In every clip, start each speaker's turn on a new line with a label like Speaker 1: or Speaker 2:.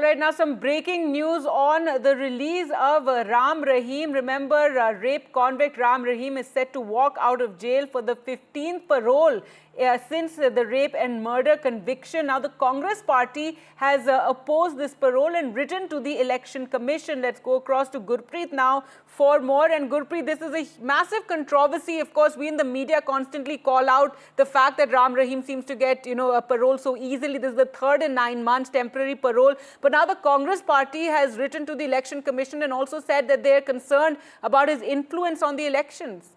Speaker 1: All right, now some breaking news on the release of Ram Rahim. Remember, rape convict Ram Rahim is set to walk out of jail for the 15th parole since the rape and murder conviction. Now, the Congress party has opposed this parole and written to the Election Commission. Let's go across to Gurpreet now for more. And Gurpreet, this is a massive controversy. Of course, we in the media constantly call out the fact that Ram Rahim seems to get, a parole so easily. This is the third in 9 months temporary parole. But now the Congress party has written to the Election Commission and also said that they are concerned about his influence on the elections.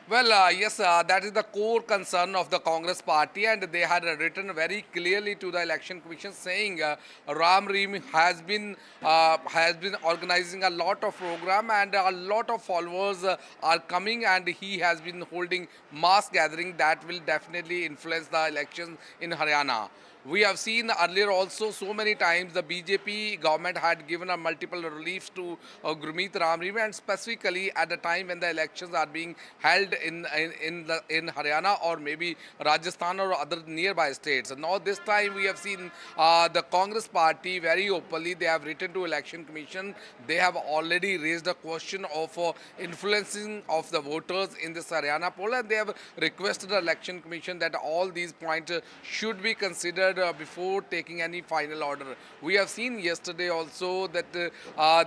Speaker 2: Well, yes, that is the core concern of the Congress party, and they had written very clearly to the Election Commission saying Ram Rahim has been organizing a lot of program and a lot of followers are coming, and he has been holding mass gathering that will definitely influence the elections in Haryana. We have seen earlier also so many times the BJP government had given a multiple reliefs to Gurmeet Ram Rahim, and specifically at the time when the elections are being held in Haryana or maybe Rajasthan or other nearby states. Now this time we have seen the Congress party very openly, they have written to Election Commission. They have already raised a question of influencing of the voters in this Haryana poll, and they have requested the Election Commission that all these points should be considered before taking any final order. We have seen yesterday also that the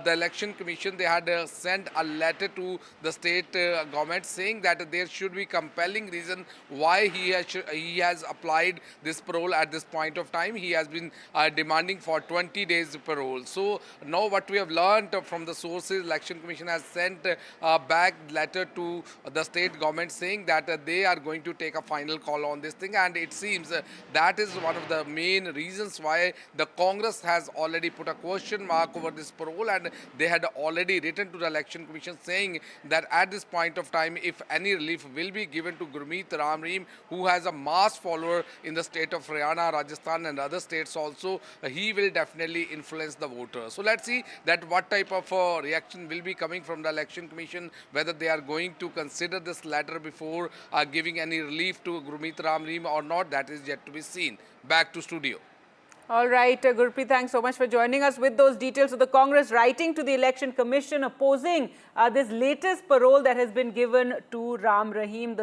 Speaker 2: Election Commission, they had sent a letter to the state government saying that there should be compelling reason why he has applied this parole at this point of time. He has been demanding for 20 days parole. So now what we have learned from the sources, Election Commission has sent back letter to the state government saying that they are going to take a final call on this thing, and it seems that is one of the main reasons why the Congress has already put a question mark over this parole, and they had already written to the Election Commission saying that at this point of time, if any relief will be given to Gurmeet Ram Rahim, who has a mass follower in the state of Haryana, Rajasthan and other states also, he will definitely influence the voters. So let's see that what type of reaction will be coming from the Election Commission, whether they are going to consider this letter before giving any relief to Gurmeet Ram Rahim or not. That is yet to be seen. Back to studio.
Speaker 1: All right, Gurpreet, thanks so much for joining us with those details of the Congress writing to the Election Commission opposing this latest parole that has been given to Ram Rahim.